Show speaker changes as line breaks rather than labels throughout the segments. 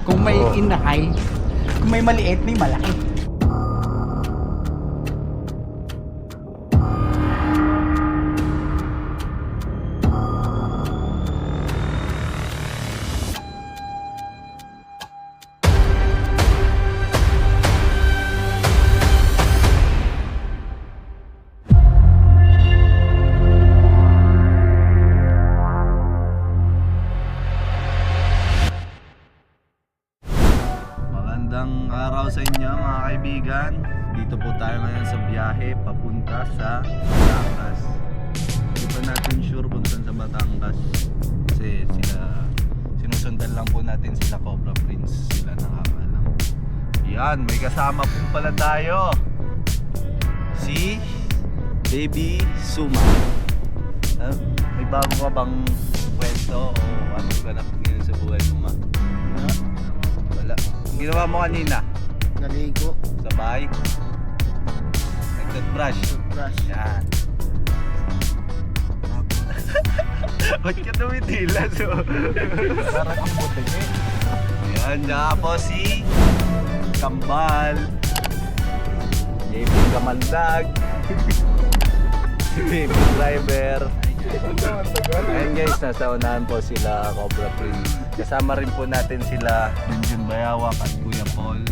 Kung may inakay, kung may maliit, may malaki.
Magandang araw sa inyo mga kaibigan. Dito po tayo ngayon sa biyahe papunta sa Batangas. Hindi pa natin sure kung saan sa Batangas kasi sinusundan lang po natin sila Cobra Prince. Sila nakakalam. Yan, may kasama po pala tayo, si Baby Suma. May bago ka bang kwento o ano ganap ngayon sa buhay mo, ma? Wala. Ginawa mo kanina?
Naligo.
Sa bahay? Nag-toothbrush?
Brush.
Yan. Ba't ka tumitilas?
Parang ang buti eh.
Yan, tsaka po si Kambal, JP Kamandag, si Baby Driver. Ayan guys, nasa unahan po sila Cobra Prince. Kasama rin po natin sila Junjun Bayawak at Kuya Paul,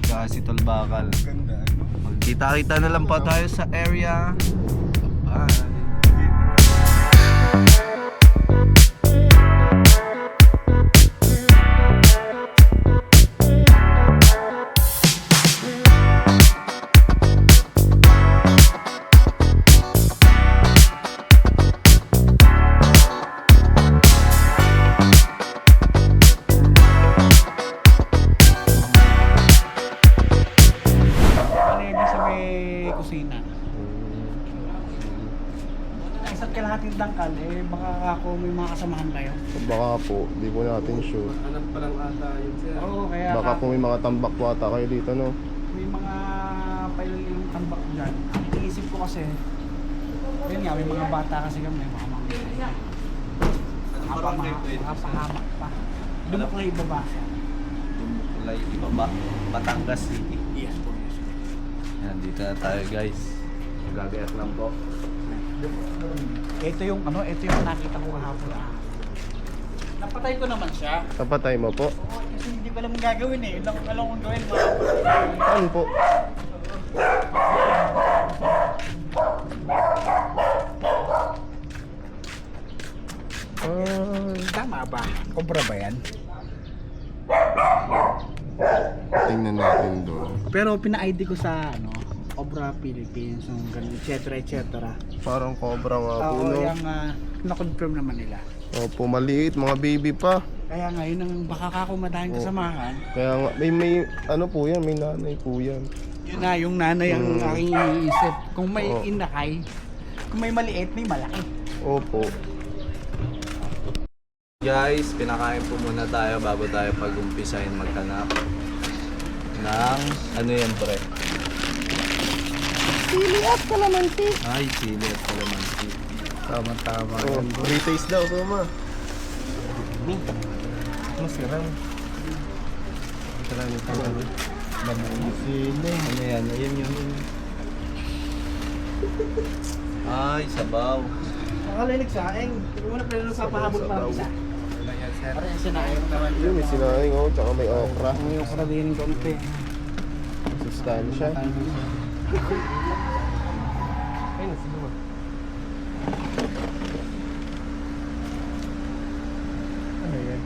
saka si Tolbakal. Magkita-kita na lang po tayo sa area. Bye.
Kusina. Isa't kalahating dangkal baka ako may mga kasamahan kayo.
Baka po, di po natin sure.
Anak pa lang ata yun sir.
Oo, kaya
Baka po may mga tambak po ata kayo dito, no?
may mga pailang tambak dyan. Ang iniisip ko kasi, yun nga, may mga bata kasi kami, mga pahamak pa. Dumuklay baba.
Dumukulay, ibaba, Batangas City.
Yes po, yes.
Yan, dito na tayo guys. Gagayat lang po.
Ito yung nakita ko kahapon. Napatay ko naman siya.
Napatay mo po?
Oo, kasi hindi ko alam gagawin eh. Yun lang alam kong gawin.
Ano po?
Tama ba? Cobra ba yan?
Tingnan natin doon.
Pero pina-ID ko sa Cobra Philippines, yung ganun, etc.
Parang cobra nga po,
Oo,
no?
yung na-confirm naman nila.
Opo, maliit, mga baby pa.
Kaya ngayon, ang baka ako madahing kasamahan,
Kaya nga, may ano po yan, may nanay po yan.
yun na, yung nanay ang aking iniisip. Kung may
Oo.
inakay, kung may maliit, may malaki.
Opo.
Guys, pinakain po muna tayo bago tayo pag-umpisahin maghanap ng ano yan pre?
Sili at kalamansi.
Ay, sili at kalamansi.
Tama-tama.
Oh, retaste daw, Suma. Masarap. Masarap ito.
Sili.
Ano yan? Ayan yun. Ay, sabaw.
Nakalilig sa akin. Hindi mo na pala papahabol pa isa. Parang sinaayong naman.
Yun, may sinaing, oh, tsaka may okra.
May okra din yung konti.
Sustansya.
Ano yan?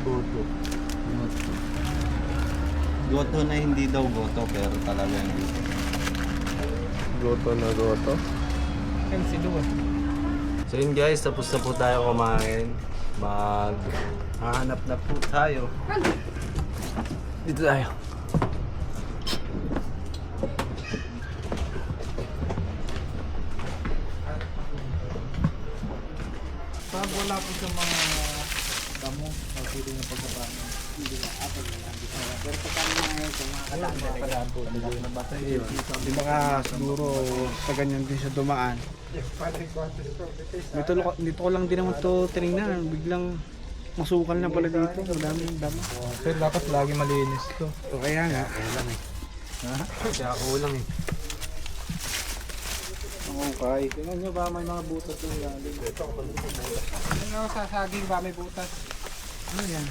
Buto.
Goto na hindi daw goto pero talaga hindi.
Goto na goto.
Yan si Luwa.
So yun guys, tapos na po tayo kumain. Hahanap na po tayo. Dito tayo.
Pag wala po sa mga damo, pagpili ng pagkapano, hindi na atin na lang dito. Pero pagkano na ngayon sa mga kadaan po, di baka siguro sa ganyan din siya dumaan. Dito ko lang din naman to tinignan, biglang Masukal na pala dito. Madaming damo.
Sir, dapat lagi malinis to.
O kaya nga.
Kaya kulang eh.
Okay. Tingnan nyo ba may mga butas yung lalim. Ano sa saging ba may butas? Ano yan?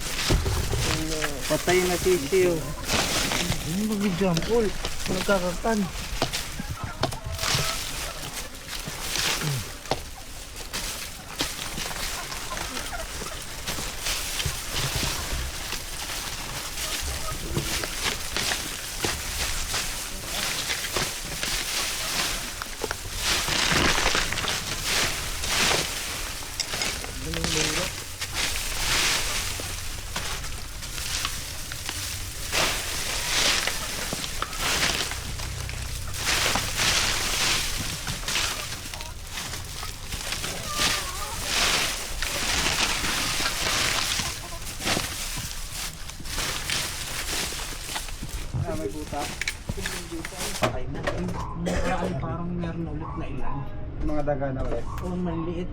Patay na sisiyo. Ano mag-jump? Nagkakatan. May butas. Patay na. Parang meron ulit na ilan. Mga daga na ulit. Oo, maliit.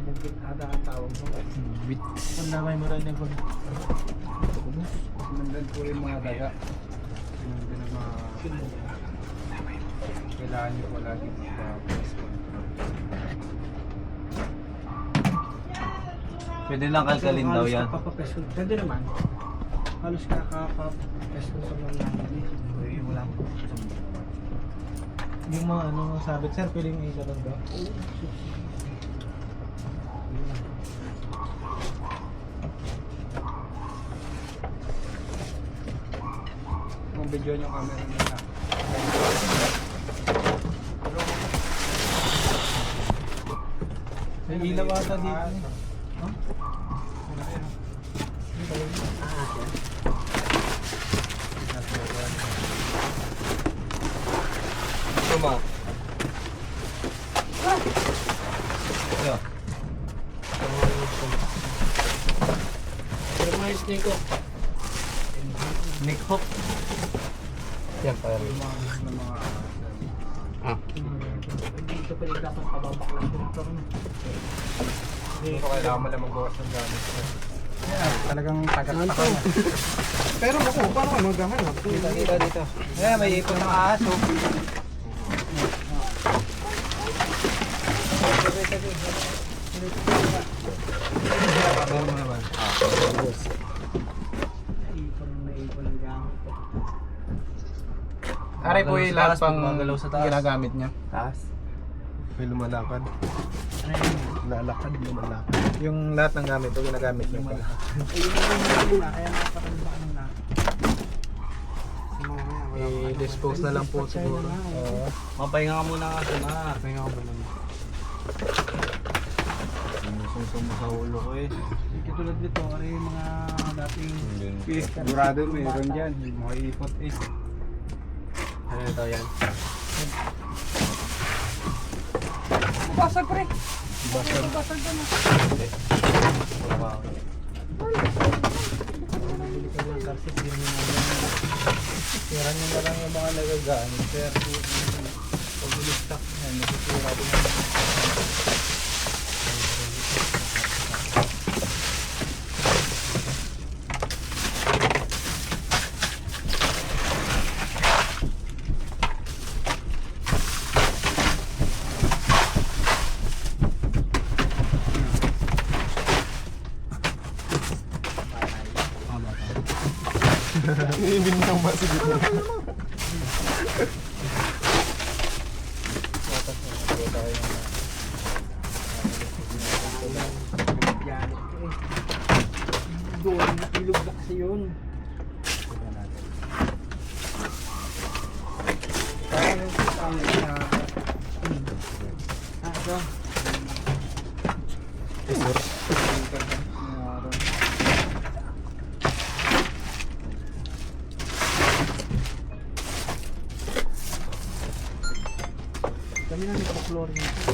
Bukit ata ang tawag mo.
Bit.
Ang damay mo rin ko. Nandun po yung mga daga. Nandun ang mga... Kailangan nyo wala din
Pwede lang kalkalin daw yan.
Papapeso. Pwede naman. Halos kakapapeso sa mga namin. Wala po.
Yung mga ano sabit sir, pwede yung isa ba?
Kung video nyo camera nila.
May ilaw ata dito.
Tuma. Yo.
Pero mga snake ko.
Nick Hook.
Yan pa rin.
Dito pa rin dapat pababaklan dito.
Dito kailangan mo lang magbawas ng gamit.
Talagang tagat-takat na. Pero ako, paano ka maghahanap?
Dito. Eh, may ipon ng aso. Meron mo naman.
Ipon ang gamit ko.
Aray po yung lahat pang
Gumagalaw sa taas.
ginagamit niya.
Taas. May lumalakad. Lalakad, lumalakad.
Yung lahat ng gamit o ginagamit niya pa.
Kaya nakapatandaan na.
I-dispose na lang po siguro. Oo.
Mapahinga ka muna nga na.
Pahinga ko ba naman?
Sumusama sa ulo ko eh.
Katulad nito, ano yung mga dating sigurado meron dyan. Yung mga ipot eh.
Ano ito yan?
Basag pre!
Basag.
Basag ka na.
Tira nyo na lang yung mga nagagaan. Pero pag ulistak na, nasisira din naman.
Ibintang ba siguro?
Doon, ilog na kasi yun. Kaya yung tangin na... ito. Kami na nagpa-flooring nito.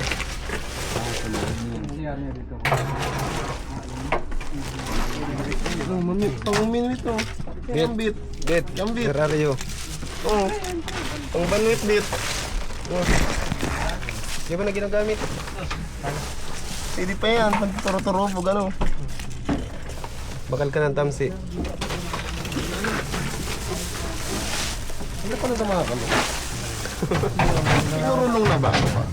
Nangyari niya dito.
Pang minuit to. Yung bit.
Bit.
Yung bit.
Ferrario.
Oo. Pang banuit bit.
Di ba na ginagamit?
Pwede pa yan. Pag turo-turo po gano'n. Bakal ka ng tamsi. Ano pala sa mga kamo? Marunong na ba ako pa?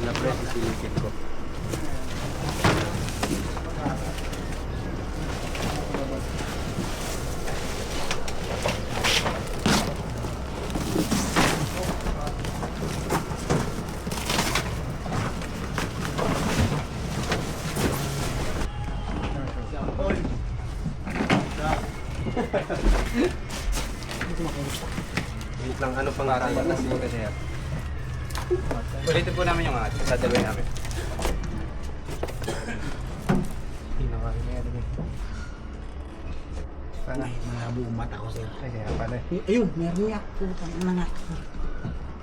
Na-press isilikin ko. Wait lang, ano pang kaya na siya?
Ulitin po namin yung sasabihin namin.
Pinakain na yan.
Sana, malabo ang mata ko sir.
Ay, kaya pala.
Ayun, meron nga. Putang ina nga.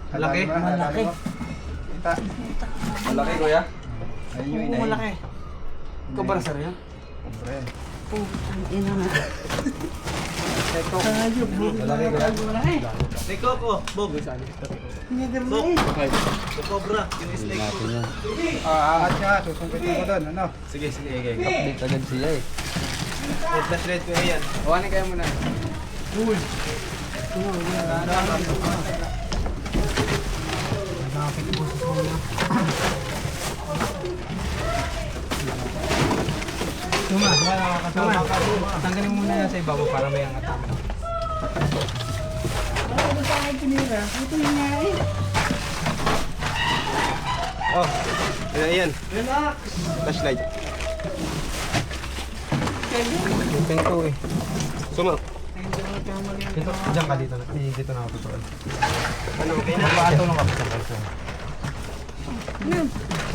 Malaki?
Malaki.
Malaki, kuya?
Ayun yung inahin. Malaki.
Ikaw ba na sir yan?
Putang ina nga.
Ito.
Ayun,
Malaki, kuya?
malaki.
May Coco, Bob.
Never mind.
Sa Cobra, yung snake ko.
At siya, susungkitin ko doon. Ano?
Sige, sige, okay.
Update agad siya eh.
Flash red ko yan.
Hawanin kayo muna. Tanggalin mo muna yan sa ibabaw para may angat namin.
Ano sa akin tinira? Ito yung nga eh.
Oh, ayan.
Relax.
Flashlight.
Ito ko eh.
Suma.
Dito, diyan ka dito. Dito na ako tutuan.
Ano, okay na?
Paano nung kapit ang kalso?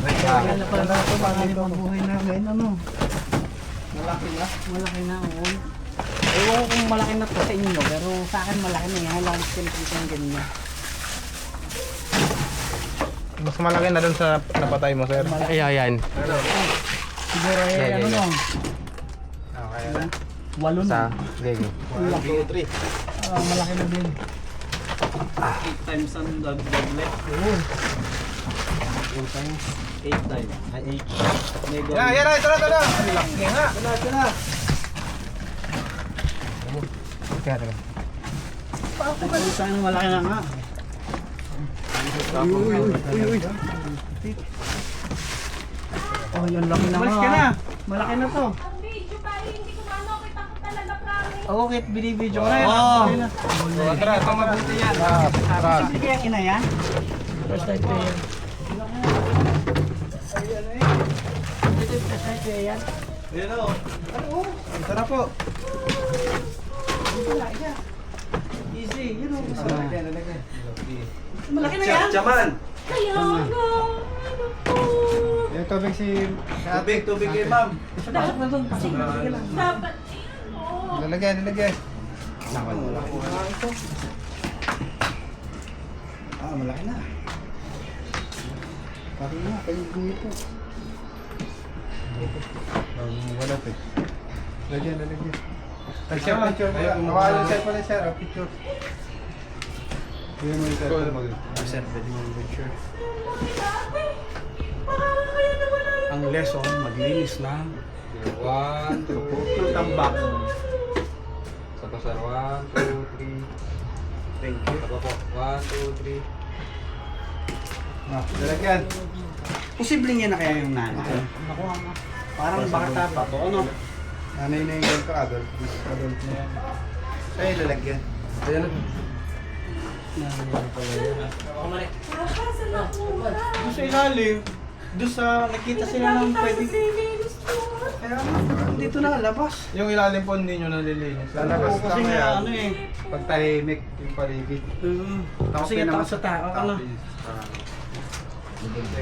Kaya na pala ito, pangit ang buhay namin. Ano? Malaki na? Malaki na, oo. Ewan ko kung malaki na to sa inyo, pero sa akin malaki na yan. Alam ko yung ganyan.
Mas malaki na dun sa napatay mo, sir.
Ay, ayan.
Siguro eh, ano no?
Okay.
Walo na.
Gego.
Malaki. Malaki na din.
8 times ang double.
Oo.
8 times.
Ay, 8.
Mega.
Yan, ito na. Laki nga.
Ito na.
Kaya, teka.
Ay, sana malaki na nga. Uy. Oh, yung laki na
Umalis
nga.
ka na.
Malaki na to.
Ang video pare, hindi ko ano, kita ko talaga promise.
Oo, kahit binibidyo ko na yan.
Oh.
Okay na.
Tara, ito mabuti yan.
Simple kaya ina yan? First time player. First time player yan.
Ayan o.
Ito na po.
Easy, yun o.
Lalagyan.
Malaki na yan.
Chaman.
Kaya nga, ano po.
Yung tubig si
Tubig kay ma'am.
Dapat na doon. Sige lang.
Dapat, ano.
Lalagyan.
Malaki na. Pari na, kayo dito.
Wala pa.
Lalagyan. Picture. Hawakan yung cellphone niya, sir. Picture. Bigyan mo yung cellphone mo.
Sir, pwede mo picture.
Makakakaya naman na.
Ang lesson, maglinis lang.
1, 2,
Tambak.
Sa to, sir. 1, 2, 3.
Thank you.
Ako po. 1, 2, 3. Lalagyan.
Posibleng yan na kaya yung nanay. Nakuha mo. Parang bata pa to, ano?
Nanay na yung ganito, adult. Adult na yan. Ay, lalagyan. Ayan na.
Nakakasan ako.
Doon sa ilalim, doon sa nakita sila ng pwede.
Gusto
Kaya nga, dito na, labas.
Yung ilalim po hindi nyo nalilinis.
Lalabas
Lalabas
kasi
lang
nga,
yan.
ano eh.
Pag tahimik yung paligid.
Kasi nga, takot sa tao, ano.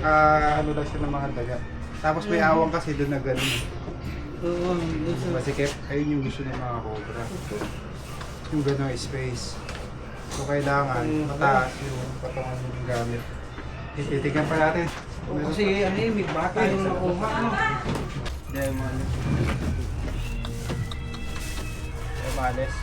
Ano lang siya ng mga daga. Tapos may awang kasi doon na gano'n.
Oo,
Masikip, ayun yung gusto ng mga cobra. Yung gano'ng space. So kailangan mataas yung patungan yung gamit. Tititignan pa natin.
kasi ano eh, may bata yung nakuha, ano.
Dahil malis. Malis.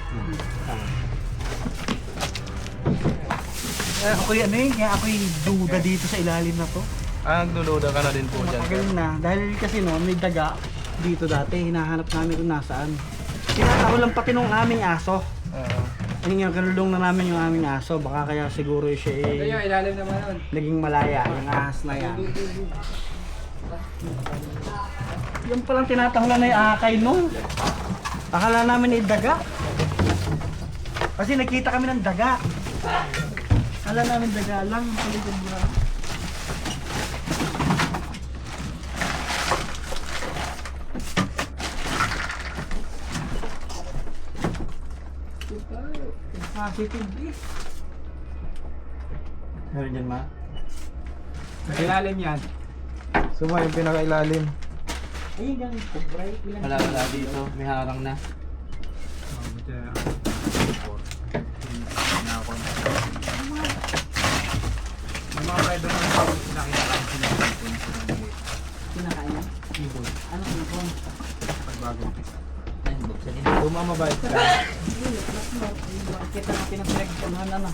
Ako'y ano eh, kaya ako'y duda dito sa ilalim na to.
Nagluluda ka na din po dyan.
Matagal na. Dahil kasi no, may daga dito dati. Hinahanap namin kung nasaan. Tinatahulan pati nung aming aso. Ano nga, kanulong na namin yung aming aso. Baka kaya siguro siya eh,
ilalim naman yun.
naging malaya yung ahas na yan. Yung palang tinatahulan na yung akay no. Akala namin ay daga. Kasi nakita kami ng daga. Akala namin daga lang. Paligid mo lang. Positive. Meron dyan, ma?
Ilalim yan. Suma yung pinakailalim.
Ayun yan, kubray.
Wala dito. May harang na.
May mga pwede naman nakita lang sila.
Kinakain na?
Ibon.
Ano ibon?
Pagbagong.
Bumamabait ka.
Kita natin ang pinag-punan na na.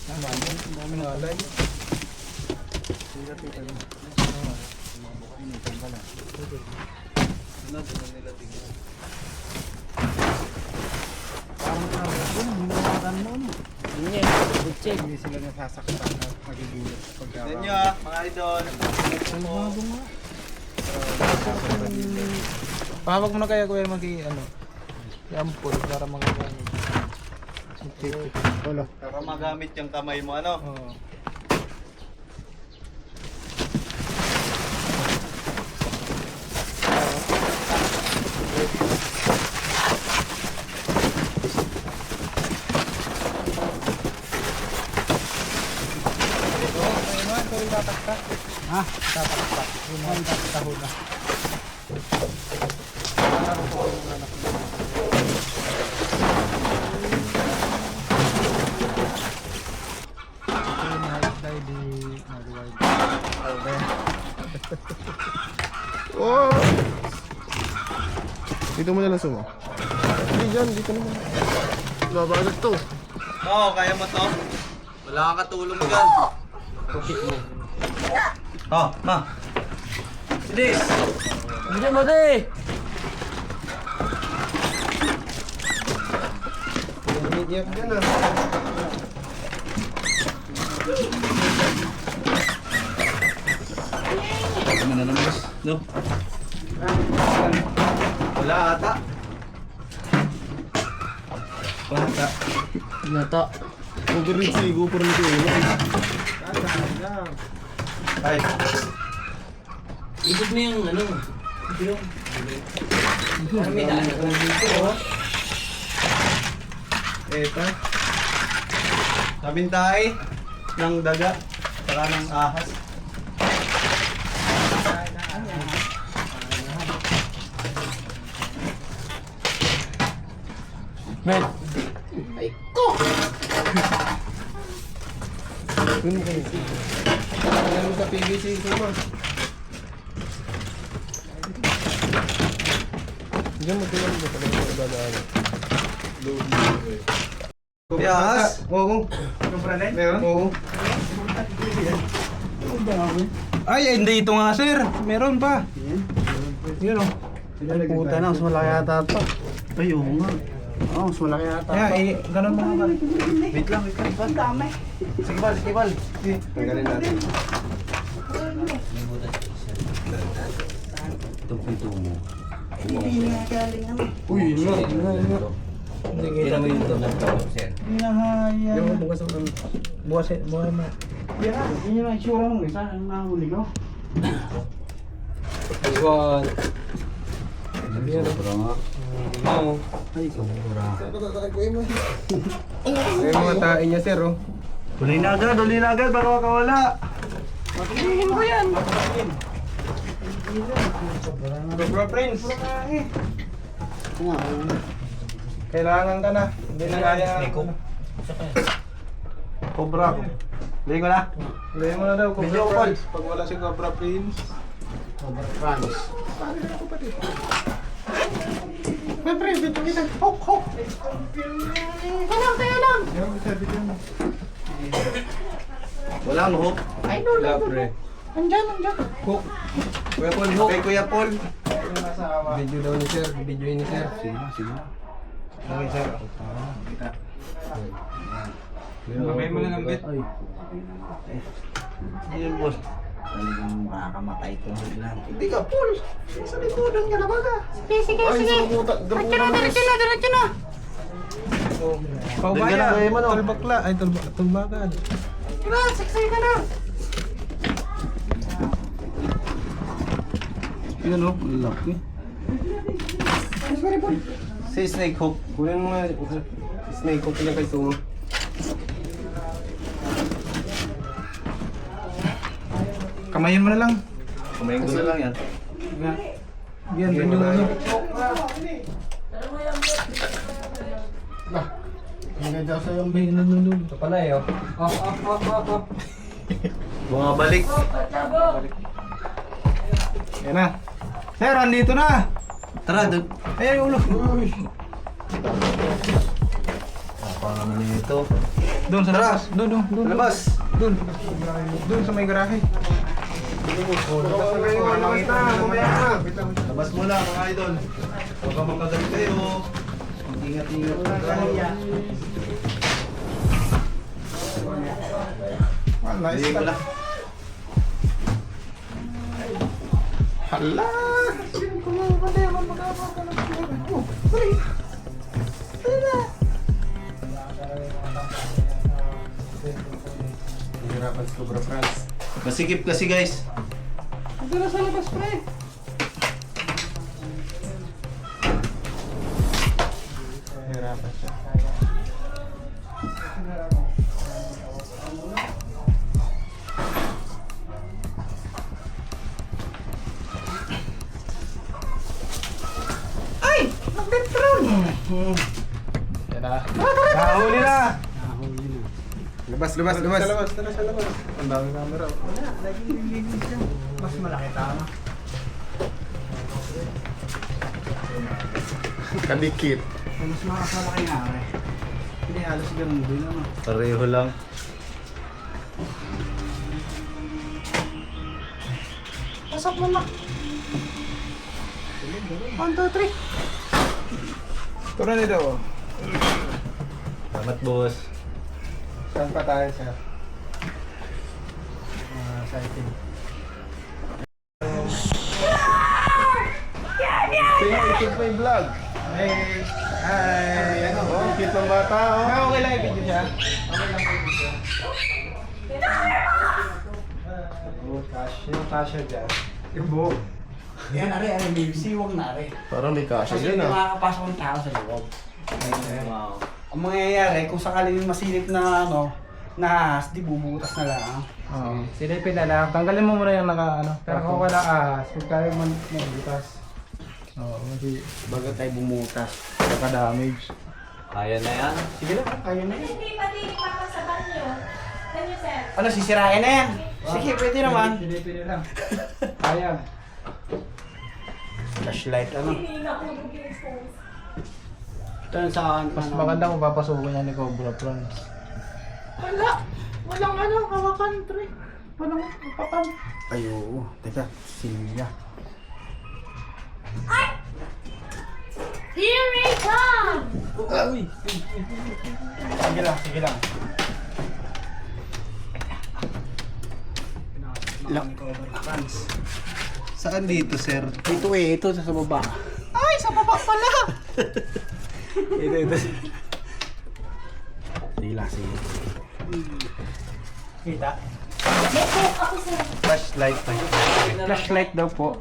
Ang dami na alay. Hindi sila nasasaktan at magigilip pagka.
Yan nyo mga idol.
Pahawak mo na kaya kuya ano. Yampol para magagamit.
Wala.
Para magamit yung kamay mo ano.
Oo.
Ha? Tataktak. Yun ang tataktaho na.
Oh! Dito mo na lang sumo. Hindi dyan, dito naman. Babalag to.
Oo, kaya mo to. Wala kang katulong dyan. Oh, ma. Bilis.
Bigyan mo de!
Iyak dyan ah.
Ano na naman, boss? No? Wala ata. Wala ata.
Nata.
Overreach si Igo por nito eh.
Ay.
Ibig mo yung ano? Yung... May daan ako dito.
Eto. Nabintay ng daga saka ng ahas.
Men!
Kunin kayo. Ano sa PVC suma? Diyan mo tingnan mo pala yung dadaan.
Ahas?
Oo. Meron? Oo.
Ay, hindi ito nga sir. Meron pa. Yun o.
Ay puta na, mas malaki ata ito. Ay, oo nga. Oo, mas malaki ata
Kaya,
ito.
ganun mga pal.
Wait lang.
Ang dami.
Sige bal, sige bal.
Tanggalin natin.
Hindi nga galing ano.
Uy, yun nga. Hindi kita mo yung doon ng sir.
Hinahaya.
Yung bukas ang bukas mo.
Yan na, yun yung itsura nung isa, ang nahuli ko.
Aywan.
Sobra nga.
Ay, sobra.
May mga tain niya, sir, oh.
Uli na agad, baka makawala.
Pagkilihin ko yan.
Bro, Prince. Kailangan ka na. Hindi na kaya.
Cobra. Bili ko na.
Hindi mo na daw,
Medyo
Cobra
upol.
Prince. Pag wala si Cobra Prince.
Sobra France.
Siyempre, bito kita. Hok, hok.
Kaya lang.
Yung isa, bito mo.
Walang hook.
Wala, pre.
Andyan.
Hook.
Kuya Paul, hook. Kay Kuya Paul.
Video daw ni sir. Video ni sir.
Sige na.
Okay, sir. Mamay mo na ng bit.
Ayun, boss.
Talagang makakamatay ito.
Hindi ka, Paul. Sa likodan ka na baga.
Sige. Diretso na.
Paubaya.
Doon ka na, ano?
Tulbakla. Ay, tulbakan.
Diba, saksay ka na.
Yun, oh. Laki. Si snake hook.
Kunin mo nga. Snake hook lang kay Tungo. Kamayin mo na lang.
Kumain ko na lang yan.
Yan, dun yung ano.
Hindi daw sa'yo ang
Bay, nandun. Ito pala eh, oh.
Bumabalik.
Yan na. Sir, andito na.
Tara, doon.
Ayan yung ulo.
Apa naman ito.
Doon sa labas. Doon.
Labas.
Doon sa may garahe.
Labas mo lang, mga idol. Huwag ka magkadali kayo. Ingat-ingat na kayo. Hindi ko lang.
Hala! Sino ko mga pala? Magagawa ka ng pagkakas mo. Dali! Dali na! Hirapan si Cobra France.
Masikip kasi guys.
Ito na sa labas, pre! Hirapan siya. Yan na. Nahuli na! Labas! Sa labas! Ang daming camera.
mas malaki tama.
Kadikit.
Mas malaki nga eh. Hindi halos ganun din ano.
Pareho lang.
Pasok mo na. 1, 2, 3.
Ito na nito.
Salamat, boss.
Saan pa tayo, sir?
Excited.
Sino ikot pa yung vlog?
Hey! Hi! Ano?
Oh, cute ng bata, oh.
Okay lang i-video siya? Okay lang i-video siya.
Oh, kasya dyan. Ibo.
Yan, are, may siwang na, are.
Parang may kasya
Kasi
dyan
hindi
ah.
makakapasok ang tao sa loob.
Wow.
Ang mangyayari, kung sakaling masilip na ano, na ahas, di bubutas na lang.
Oo. Silipin na lang. Tanggalin mo muna yung naka ano. Pero kung wala ahas, huwag tayo magbutas. Oo, kasi
Baga tayo bumutas.
naka-damage.
Kaya na yan.
Sige lang, kaya na yun.
Hindi pati papasaban nyo. Kanyo, sir.
Ano, sisirain na yan? Sige, pwede naman.
Silipin na lang. Kaya.
Flashlight, ano?
Hindi na ako mag-expose.
Ito yung saan pa
Mas maganda kung papasukin niya ni Cobra France.
Wala. Walang ano, hawakan, pre. Walang hawakan.
Ay, oo. Teka, Silvia.
Here we come!
Uy! Sige lang. Lang ni Cobra France.
Saan dito, sir?
Ito sa baba.
Ay, sa baba pala!
Ito. Sige. Kita?
May coke ako sir.
Flashlight.
Flashlight daw po.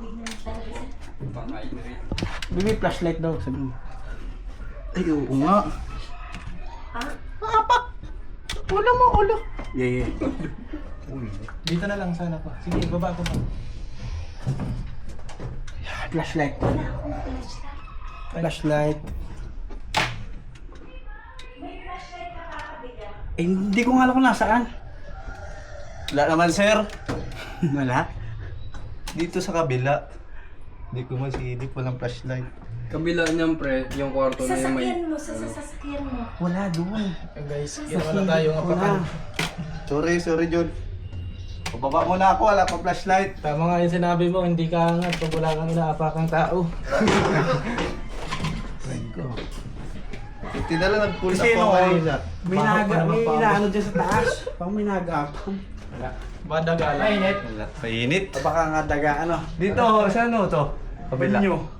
Bibi, flashlight daw. Sabi mo.
Ay, oo nga.
Ha?
Ulo mo, ulo.
Yeah.
Dito na lang sana po. Sige, baba ko pa. Flashlight.
Wala akong flashlight.
Flashlight.
May flashlight na kakabigyan.
Eh, hindi ko nga alam kung nasaan.
Wala naman, sir.
Wala.
Dito sa kabila. Hindi ko masilip, walang flashlight.
Kabila niyan pre, yung kwarto na yung may...
Sasakyan mo, sa sasakyan mo.
Wala doon.
Guys, ginawa na tayo ng apakan.
Sorry, John. Pababa muna ako, wala pa flashlight.
Tama nga yung sinabi mo, hindi ka angat pag wala kang inaapakang tao.
Buti na lang nag-pull
Kasi
up ako
no,
kanina.
may inaano dyan sa taas. Pang may nagapon.
Badagala.
Mainit.
Mainit.
Baka nga daga, ano.
Dito, saan ano to? Kabila.
Banyo.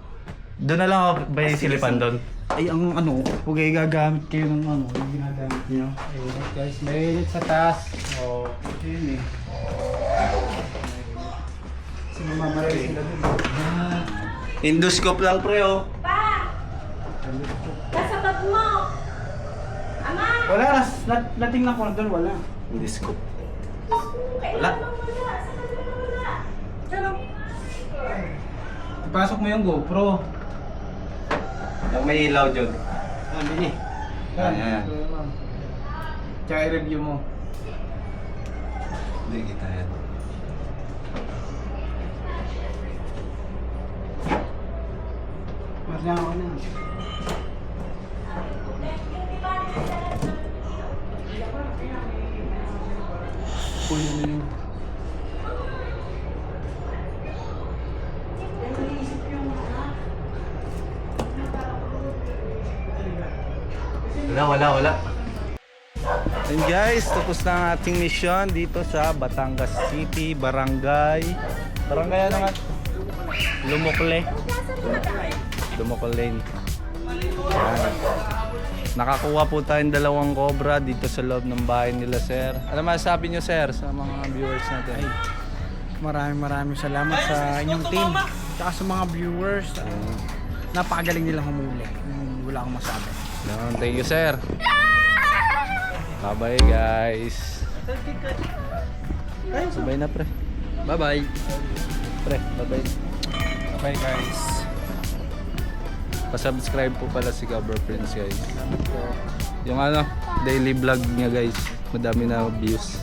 Doon na lang ako ba silipan doon?
Ay, ang ano, huwag ay gagamit kayo ng ano, yung ginagamit nyo.
Mainit guys, mainit sa taas.
Oo. Yun eh. Sinamamaray sila dun.
Endoscope lang pre oh.
Pa! Nasa bag mo! Ama!
Wala, natingnan ko na doon, wala.
Endoscope.
Kailan mo wala? Saan mo wala? Tara.
Ipasok mo yung GoPro.
Yung may ilaw dyan.
Ah, bili.
Ayan.
Tsaka i-review mo.
Hindi kita yan.
Wala ako na. Puno na yun.
Wala. And guys, tapos na ang ating mission dito sa Batangas City, Barangay ano nga? Lumukle. Lumukle Lane. Yan. Nakakuha po tayong 2 cobra dito sa loob ng bahay nila, sir. Ano masasabi nyo, sir, sa mga viewers natin?
Maraming salamat sa inyong team. Tsaka sa mga viewers. Napakagaling nilang humuli. Wala akong masabi.
Yan, thank you, sir. Bye-bye, guys. Sabay na, pre.
Bye-bye.
Pre, bye-bye.
Bye guys.
Pa-subscribe po pala si Gabber Prince, guys. Yung ano, daily vlog niya, guys. Madami na views.